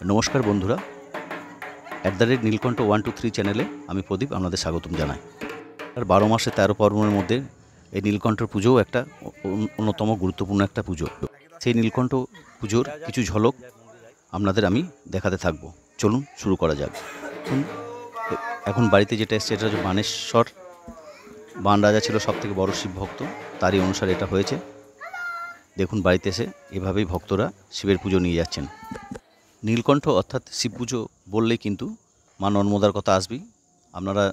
नमस्कार बंधुरा नीलकंठ 123 चैनेले आमी प्रदीप आपनादेर स्वागतम जानाई। और 12 मासे 13 पर्वणेर मध्य এই নীলকণ্ঠ পুজোও একটা অন্যতম গুরুত্বপূর্ণ একটা পুজো। সেই নীলকণ্ঠ পুজোর কিছু ঝলক আপনাদের আমি দেখাতে থাকব। চলুন শুরু করা যাক। এখন বাড়িতে যেটা এসেছে এটা হচ্ছে বানেশ্বর। বান রাজা ছিল সবথেকে বড় শিব ভক্ত, তারই অনুসারে এটা হয়েছে। দেখুন বাড়িতে এসে এভাবেই ভক্তরা শিবের পুজো নিয়ে যাচ্ছেন। নীলকণ্ঠ অর্থাৎ শিব পুজো বললেই কিন্তু মা নর্মদার কথা আসবেই। আপনারা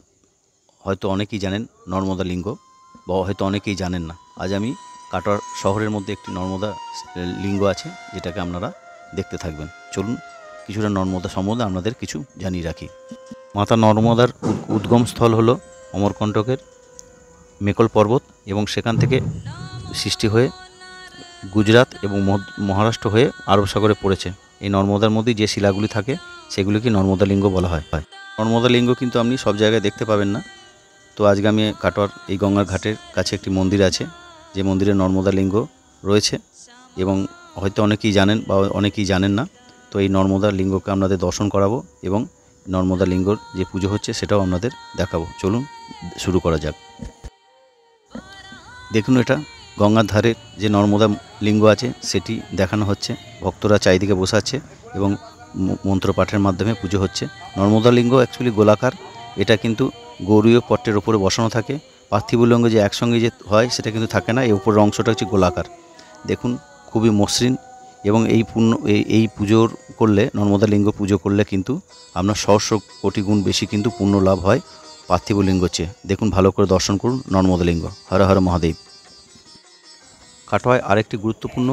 হয়তো অনেকেই জানেন নর্মদা লিঙ্গ, বা হয়তো অনেকেই জানেন না। আজ আমি কাটোয়া শহরের মধ্যে একটি নর্মদা লিঙ্গ আছে, যেটাকে আপনারা দেখতে থাকবেন। চলুন কিছুটা নর্মদা সম্বন্ধে আপনাদের কিছু জানিয়ে রাখি। মাতা নর্মদার উদ্গমস্থল হলো অমরকণ্টকের মেকল পর্বত, এবং সেখান থেকে সৃষ্টি হয়ে গুজরাট এবং মহারাষ্ট্র হয়ে আরব সাগরে পড়েছে। এই নর্মদার মধ্যে যে শিলাগুলি থাকে সেগুলিকে নর্মদা লিঙ্গ বলা হয়। নর্মদা লিঙ্গ কিন্তু আপনি সব জায়গায় দেখতে পাবেন না। তো আজকে আমি কাটোয়ার এই গঙ্গার ঘাটের কাছে একটি মন্দির আছে, যে মন্দিরে নর্মদা লিঙ্গ রয়েছে, এবং হয়তো অনেকেই জানেন বা অনেকেই জানেন না। তো এই নর্মদা লিঙ্গকে আপনাদের দর্শন করাবো, এবং নর্মদা লিঙ্গর যে পুজো হচ্ছে সেটাও আপনাদের দেখাবো। চলুন শুরু করা যাক। দেখুন এটা গঙ্গার ধারে যে নর্মদা লিঙ্গ আছে সেটি দেখানো হচ্ছে। ভক্তরা চারিদিকে বসে আছে এবং মন্ত্রপাঠের মাধ্যমে পুজো হচ্ছে। নর্মদা লিঙ্গ অ্যাকচুয়ালি গোলাকার। এটা কিন্তু গৌরীয় পট্টের ওপরে বসানো থাকে। পার্থিব লিঙ্গ যে একসঙ্গে যে হয় সেটা কিন্তু থাকে না। এই উপরের অংশটা হচ্ছে গোলাকার। দেখুন খুবই মসৃণ, এবং এই পুজোর করলে, নর্মদা লিঙ্গ পুজো করলে কিন্তু আপনার 100 কোটি গুণ বেশি কিন্তু পুণ্য লাভ হয় পার্থিব লিঙ্গর চেয়ে। দেখুন ভালো করে দর্শন করুন নর্মদা লিঙ্গ। হর হর মহাদেব। কাটোয়ায় আরেকটি গুরুত্বপূর্ণ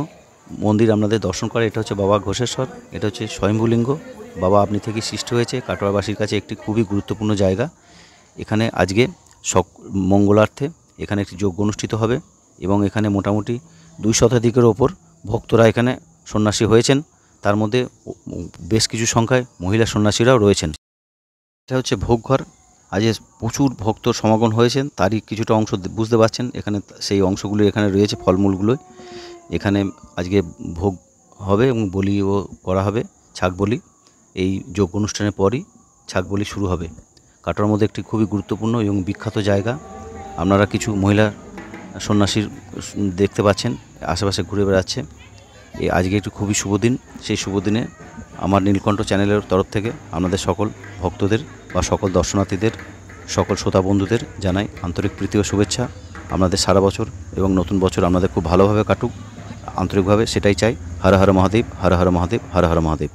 মন্দির আপনাদের দর্শন করে, এটা হচ্ছে বাবা ঘোষেশ্বর। এটা হচ্ছে স্বয়ম্ভূলিঙ্গ। বাবা আপনি থেকে সৃষ্টি হয়েছে। কাটোয়াবাসীর কাছে একটি খুবই গুরুত্বপূর্ণ জায়গা। এখানে আজকে মঙ্গলার্থে এখানে একটি যজ্ঞ অনুষ্ঠিত হবে, এবং এখানে মোটামুটি 2 শতাধিকের ওপর ভক্তরা এখানে সন্ন্যাসী হয়েছেন। তার মধ্যে বেশ কিছু সংখ্যায় মহিলা সন্ন্যাসীরাও রয়েছেন। এটা হচ্ছে ভোগঘর। আজ প্রচুর ভক্ত সমাগম হয়েছেন, তারই কিছুটা অংশ বুঝতে পারছেন। এখানে সেই অংশগুলো এখানে রয়েছে, ফলমূলগুলো এখানে আজকে ভোগ হবে এবং বলিও করা হবে, ছাগ বলি। এই যজ্ঞ অনুষ্ঠানের পরই ছাগ বলি শুরু হবে। কাটোয়ার মধ্যে একটি খুবই গুরুত্বপূর্ণ এবং বিখ্যাত জায়গা। আপনারা কিছু মহিলা সন্ন্যাসীর দেখতে পাচ্ছেন আশেপাশে ঘুরে বেড়াচ্ছে। আজকে একটি খুবই শুভ দিন। সেই শুভ দিনে আমার নীলকণ্ঠ চ্যানেলের তরফ থেকে আপনাদের সকল ভক্তদের বা সকল দর্শনার্থীদের, সকল শ্রোতা বন্ধুদের জানাই আন্তরিক প্রীতি ও শুভেচ্ছা। আপনাদের সারা বছর এবং নতুন বছর আপনাদের খুব ভালোভাবে কাটুক, আন্তরিকভাবে সেটাই চাই। হর হর মহাদেব, হর হর মহাদেব, হর হর মহাদেব।